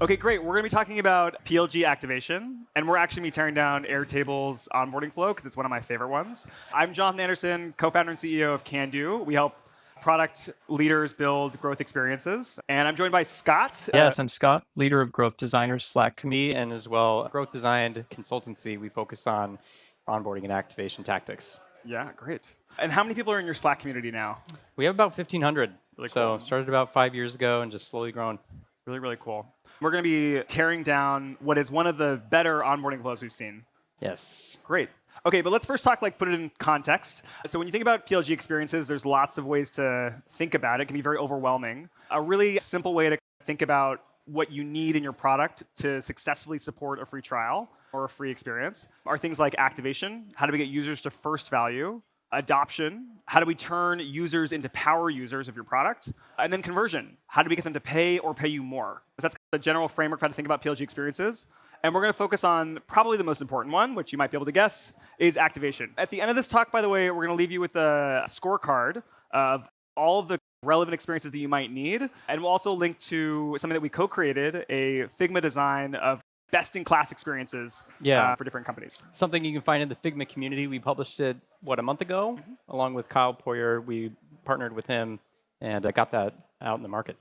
Okay, great. We're going to be talking about PLG activation, and we're actually going to be tearing down Airtable's onboarding flow because it's one of my favorite ones. I'm Jonathan Anderson, co-founder and CEO of Candu. We help product leaders build growth experiences. And I'm joined by Scott. Yes, I'm Scott, leader of Growth Designers Slack community, and as well, Growth Design Consultancy. We focus on onboarding and activation tactics. Yeah, great. And how many people are in your Slack community now? We have about 1,500. Really so cool. started about 5 years ago and just slowly grown. Really, really cool. We're going to be tearing down what is one of the better onboarding flows we've seen. Yes. Great. Okay, but let's first talk, put it in context. So when you think about PLG experiences, there's lots of ways to think about it. It can be very overwhelming. A really simple way to think about what you need in your product to successfully support a free trial or a free experience are things like activation. How do we get users to first value? Adoption. How do we turn users into power users of your product? And then conversion. How do we get them to pay or pay you more? So that's the general framework for how to think about PLG experiences. And we're going to focus on probably the most important one, which you might be able to guess, is activation. At the end of this talk, by the way, we're going to leave you with a scorecard of all of the relevant experiences that you might need. And we'll also link to something that we co-created, a Figma design of best-in-class experiences for different companies. Something you can find in the Figma community. We published it, a month ago? Along with Kyle Poyer. We partnered with him and got that out in the market.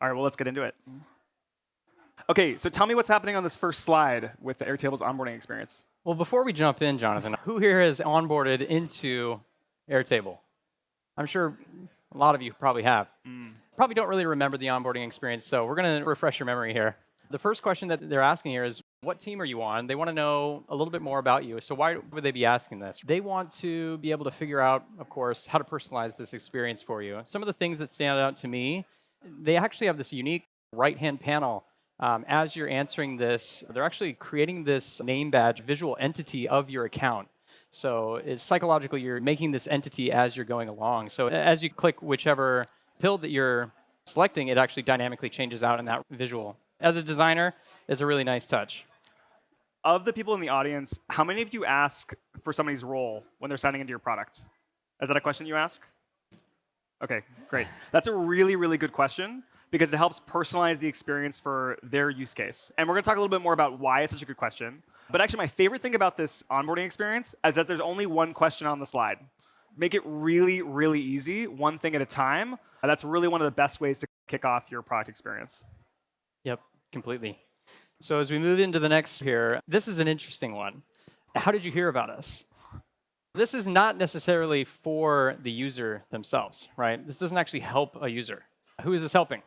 All right, well, let's get into it. Okay, so tell me what's happening on this first slide with the Airtable's onboarding experience. Well, before we jump in, Jonathan, who here has onboarded into Airtable? I'm sure a lot of you probably have. Probably don't really remember the onboarding experience, so we're going to refresh your memory here. The first question that they're asking here is, what team are you on? They want to know a little bit more about you. So why would they be asking this? They want to be able to figure out, of course, how to personalize this experience for you. Some of the things that stand out to me, they actually have this unique right-hand panel. As you're answering this, they're actually creating this name badge visual entity of your account. So it's psychologically, you're making this entity as you're going along. So as you click whichever pill that you're selecting, it actually dynamically changes out in that visual. As a designer, it's a really nice touch. Of the people in the audience, how many of you ask for somebody's role when they're signing into your product? Is that a question you ask? Okay, great. That's a really, really good question because it helps personalize the experience for their use case. And we're going to talk a little bit more about why it's such a good question. But actually, my favorite thing about this onboarding experience is that there's only one question on the slide. Make it really, really easy, one thing at a time. And that's really one of the best ways to kick off your product experience. Yep, completely. So as we move into the next here, this is an interesting one. How did you hear about us? This is not necessarily for the user themselves, right? This doesn't actually help a user. Who is this helping?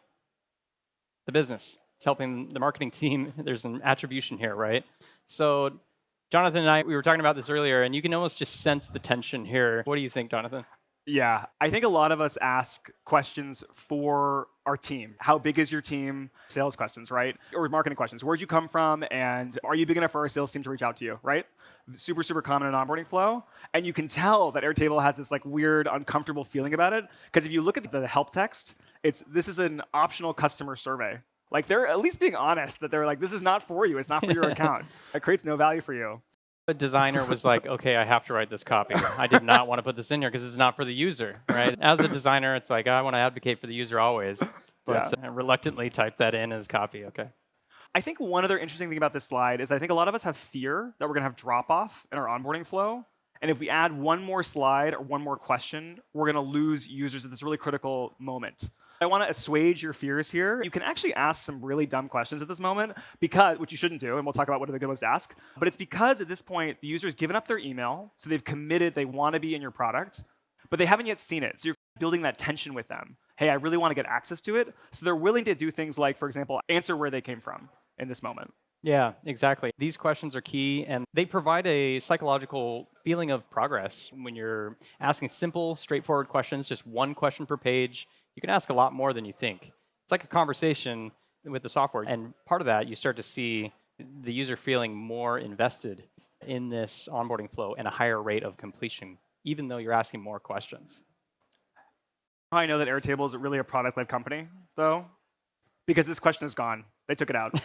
The business. It's helping the marketing team. There's an attribution here, right? So Jonathan and I, we were talking about this earlier, and you can almost just sense the tension here. What do you think, Jonathan? Yeah, I think a lot of us ask questions for our team. How big is your team? Sales questions, right? Or marketing questions. Where'd you come from? And are you big enough for our sales team to reach out to you, right? Super, super common in onboarding flow. And you can tell that Airtable has this weird, uncomfortable feeling about it. Because if you look at the help text, this is an optional customer survey. They're at least being honest that they're this is not for you. It's not for your account. It creates no value for you. A designer was like, okay, I have to write this copy. I did not want to put this in here because it's not for the user, right? As a designer, it's I want to advocate for the user always, but I reluctantly type that in as copy, okay. I think one other interesting thing about this slide is I think a lot of us have fear that we're going to have drop-off in our onboarding flow. And if we add one more slide or one more question, we're going to lose users at this really critical moment. I want to assuage your fears here. You can actually ask some really dumb questions at this moment, which you shouldn't do, and we'll talk about what are the good ones to ask. But it's because at this point, the user's given up their email, so they've committed they want to be in your product, but they haven't yet seen it. So you're building that tension with them. Hey, I really want to get access to it. So they're willing to do things like, for example, answer where they came from in this moment. Yeah, exactly. These questions are key, and they provide a psychological feeling of progress. When you're asking simple, straightforward questions, just one question per page, you can ask a lot more than you think. It's like a conversation with the software, and part of that, you start to see the user feeling more invested in this onboarding flow and a higher rate of completion, even though you're asking more questions. I know that Airtable is really a product-led company, though, because this question is gone. They took it out.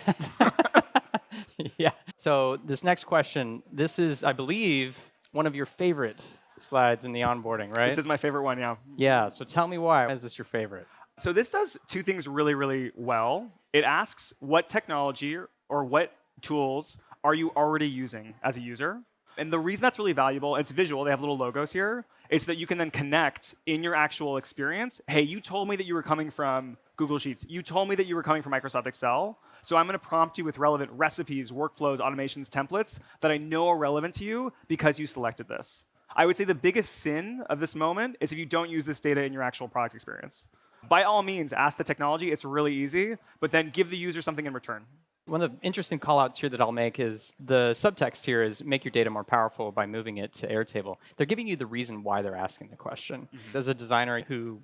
Yeah. So this next question, this is, I believe, one of your favorite slides in the onboarding, right? This is my favorite one, yeah. Yeah. So tell me why. Why is this your favorite? So this does two things really, really well. It asks what technology or what tools are you already using as a user. And the reason that's really valuable, it's visual, they have little logos here, is that you can then connect in your actual experience. Hey, you told me that you were coming from Google Sheets. You told me that you were coming from Microsoft Excel. So I'm going to prompt you with relevant recipes, workflows, automations, templates that I know are relevant to you because you selected this. I would say the biggest sin of this moment is if you don't use this data in your actual product experience. By all means, ask the technology. It's really easy, but then give the user something in return. One of the interesting callouts here that I'll make is the subtext here is make your data more powerful by moving it to Airtable. They're giving you the reason why they're asking the question. As a designer who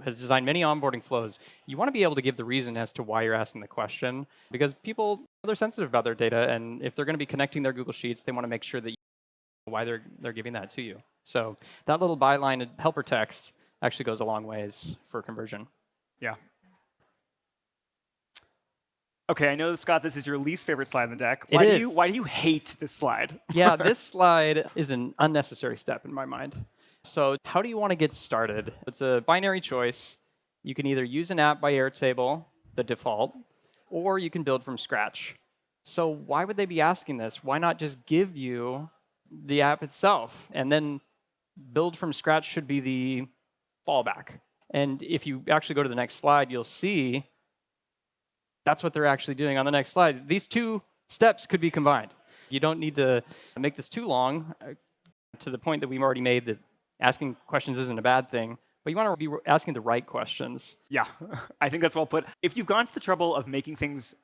has designed many onboarding flows, you want to be able to give the reason as to why you're asking the question, because people, they're sensitive about their data, and if they're going to be connecting their Google Sheets, they want to make sure that you know why they're giving that to you. So that little byline helper text actually goes a long ways for conversion. Yeah. Okay, I know, Scott, this is your least favorite slide in the deck. Why do you hate this slide? Yeah, this slide is an unnecessary step in my mind. So how do you want to get started? It's a binary choice. You can either use an app by Airtable, the default, or you can build from scratch. So why would they be asking this? Why not just give you the app itself? And then build from scratch should be the fallback. And if you actually go to the next slide, you'll see that's what they're actually doing on the next slide. These two steps could be combined. You don't need to make this too long, to the point that we've already made that asking questions isn't a bad thing, but you want to be asking the right questions. Yeah, I think that's well put. If you've gone to the trouble of making things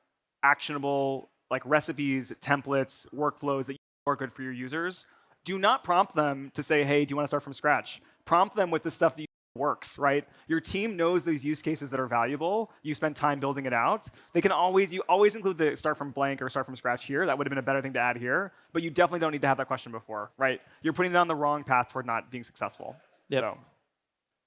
actionable, like recipes, templates, workflows that are good for your users, do not prompt them to say, hey, do you want to start from scratch? Prompt them with the stuff that works, right? Your team knows these use cases that are valuable. You spend time building it out. You always include the start from blank or start from scratch here. That would have been a better thing to add here, but you definitely don't need to have that question before, right? You're putting it on the wrong path toward not being successful. Yep. So,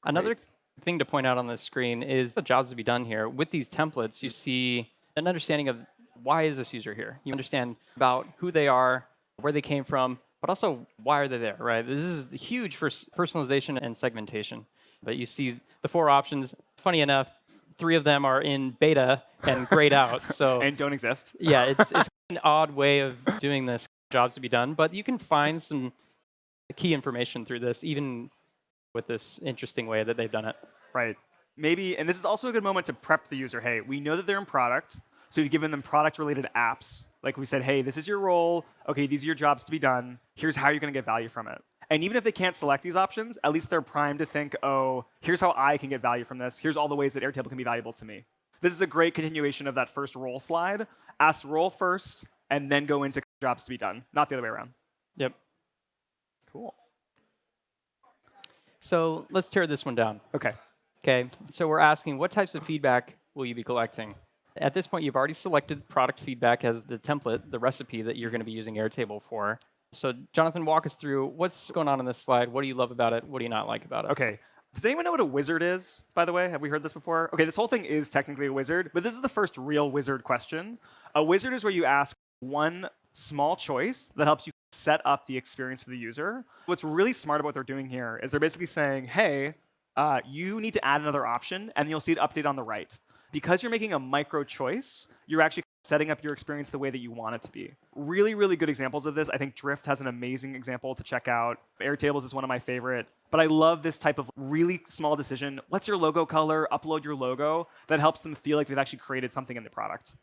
another thing to point out on this screen is the jobs to be done here. With these templates, you see an understanding of why is this user here? You understand about who they are, where they came from, but also why are they there, right? This is huge for personalization and segmentation. But you see the 4 options. Funny enough, 3 of them are in beta and grayed out. So and don't exist. Yeah, it's an odd way of doing this, jobs to be done. But you can find some key information through this, even with this interesting way that they've done it. Right. Maybe, and this is also a good moment to prep the user. Hey, we know that they're in product, so you've given them product-related apps. Like we said, hey, this is your role. Okay, these are your jobs to be done. Here's how you're going to get value from it. And even if they can't select these options, at least they're primed to think, oh, here's how I can get value from this. Here's all the ways that Airtable can be valuable to me. This is a great continuation of that first role slide. Ask role first, and then go into jobs to be done, not the other way around. Yep. Cool. So let's tear this one down. Okay. Okay, so we're asking, what types of feedback will you be collecting? At this point, you've already selected product feedback as the template, the recipe that you're going to be using Airtable for. So Jonathan, walk us through what's going on this slide. What do you love about it? What do you not like about it? Okay. Does anyone know what a wizard is, by the way? Have we heard this before? Okay, this whole thing is technically a wizard, but this is the first real wizard question. A wizard is where you ask one small choice that helps you set up the experience for the user. What's really smart about what they're doing here is they're basically saying, hey, you need to add another option, and you'll see it update on the right. Because you're making a micro choice, you're actually setting up your experience the way that you want it to be. Really, really good examples of this. I think Drift has an amazing example to check out. Airtables is one of my favorite. But I love this type of really small decision. What's your logo color? Upload your logo. That helps them feel like they've actually created something in the product.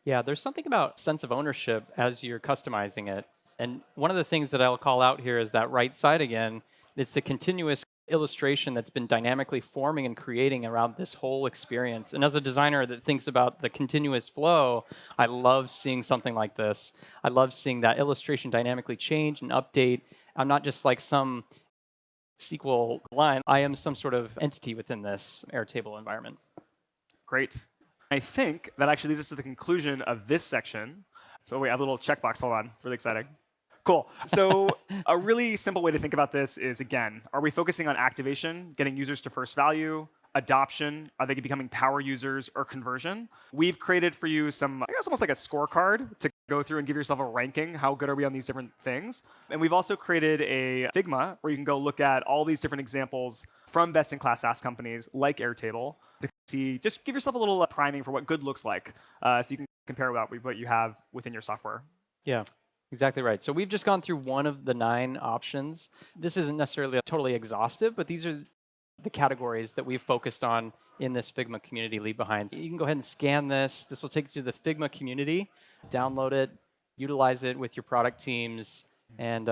Yeah, there's something about sense of ownership as you're customizing it. And one of the things that I'll call out here is that right side again. It's the continuous illustration that's been dynamically forming and creating around this whole experience. And as a designer that thinks about the continuous flow, I love seeing something like this. I love seeing that illustration dynamically change and update. I'm not just like some SQL line. I am some sort of entity within this Airtable environment. Great. I think that actually leads us to the conclusion of this section. So we have a little checkbox. Hold on. Really exciting. Cool. So a really simple way to think about this is, again, are we focusing on activation, getting users to first value, adoption, are they becoming power users, or conversion? We've created for you some, I guess almost like a scorecard to go through and give yourself a ranking. How good are we on these different things? And we've also created a Figma where you can go look at all these different examples from best-in-class SaaS companies like Airtable. see, just give yourself a little priming for what good looks like, so you can compare what you have within your software. Yeah, exactly right. So we've just gone through one of the 9 options. This isn't necessarily totally exhaustive, but these are the categories that we've focused on in this Figma community leave behind. So you can go ahead and scan this. This will take you to the Figma community, download it, utilize it with your product teams, and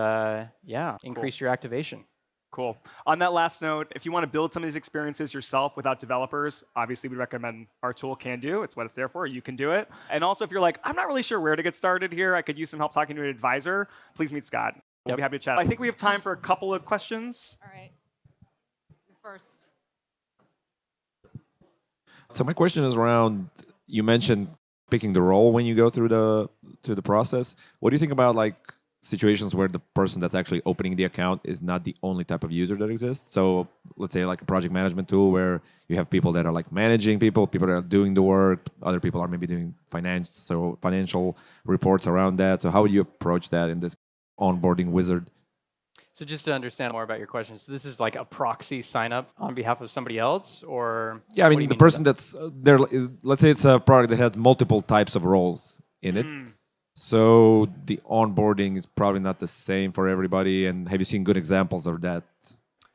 increase your activation. Cool. On that last note, if you want to build some of these experiences yourself without developers, obviously we recommend our tool Candu. It's what it's there for. You can do it. And also, if you're like, I'm not really sure where to get started here, I could use some help talking to an advisor, please meet Scott. We'll be happy to chat. I think we have time for a couple of questions. All right. First. So my question is around, you mentioned picking the role when you go through the process. What do you think about like situations where the person that's actually opening the account is not the only type of user that exists? So let's say like a project management tool where you have people that are like managing people that are doing the work, other people are maybe doing financial reports around that. So how would you approach that in this onboarding wizard? So just to understand more about your question, so this is like a proxy sign up on behalf of somebody else, or? Yeah, I mean, the person that's there, let's say it's a product that has multiple types of roles in it. So the onboarding is probably not the same for everybody. And have you seen good examples of that?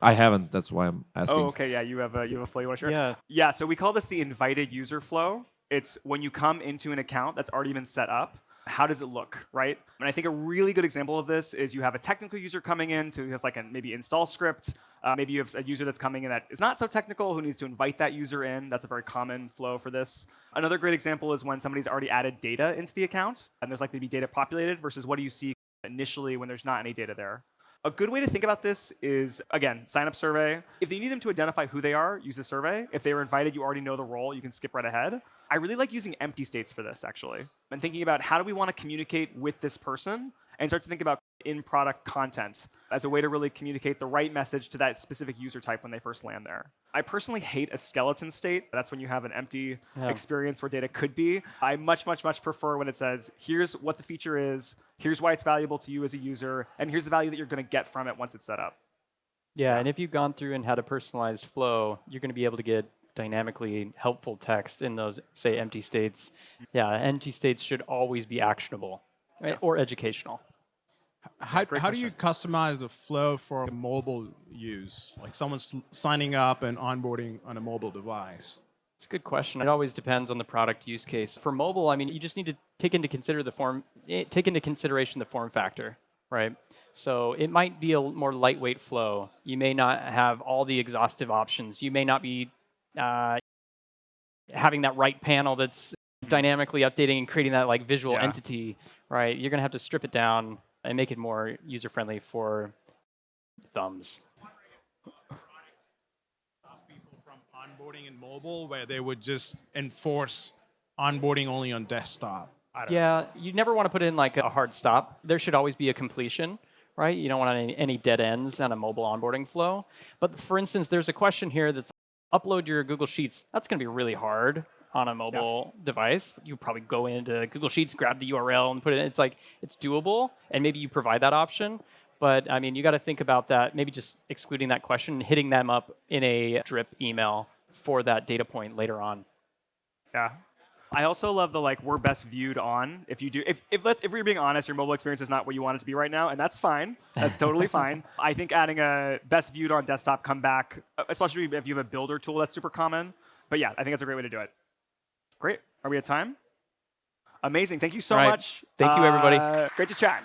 I haven't. That's why I'm asking. Oh, okay. Yeah, you have a flow you want to share? Yeah. Yeah. So we call this the invited user flow. It's when you come into an account that's already been set up. How does it look, right? And I think a really good example of this is you have a technical user coming in who has like a maybe install script. Maybe you have a user that's coming in that is not so technical who needs to invite that user in. That's a very common flow for this. Another great example is when somebody's already added data into the account and there's likely to be data populated versus what do you see initially when there's not any data there. A good way to think about this is, again, sign up survey. If you need them to identify who they are, use the survey. If they were invited, you already know the role, you can skip right ahead. I really like using empty states for this, actually. And thinking about how do we want to communicate with this person and start to think about in-product content as a way to really communicate the right message to that specific user type when they first land there. I personally hate a skeleton state. That's when you have an empty experience where data could be. I much, much, much prefer when it says, here's what the feature is, here's why it's valuable to you as a user, and here's the value that you're going to get from it once it's set up. Yeah, and if you've gone through and had a personalized flow, you're going to be able to get dynamically helpful text in those, say, empty states. Yeah, empty states should always be actionable, right? Or educational. How do you customize the flow for mobile use? Like someone's signing up and onboarding on a mobile device. It's a good question. It always depends on the product use case. For mobile, I mean, you just need to take into consideration the form factor, right? So it might be a more lightweight flow. You may not have all the exhaustive options. You may not be having that right panel that's dynamically updating and creating that like visual entity, right? You're gonna have to strip it down and make it more user-friendly for thumbs. People from onboarding in mobile where they would just enforce onboarding only on desktop. Yeah, you never want to put in like a hard stop. There should always be a completion, right? You don't want any dead ends on a mobile onboarding flow. But for instance, there's a question here that's upload your Google Sheets. That's going to be really hard on a mobile device. You probably go into Google Sheets, grab the URL and put it in. It's like, it's doable, and maybe you provide that option. But I mean, you got to think about that, maybe just excluding that question and hitting them up in a drip email for that data point later on. Yeah. I also love the like we're best viewed on. If we're being honest, your mobile experience is not what you want it to be right now, and that's fine. That's totally fine. I think adding a best viewed on desktop comeback, especially if you have a builder tool, that's super common. But yeah, I think that's a great way to do it. Great. Are we at time? Amazing. Thank you so much. Thank you, everybody. Great to chat.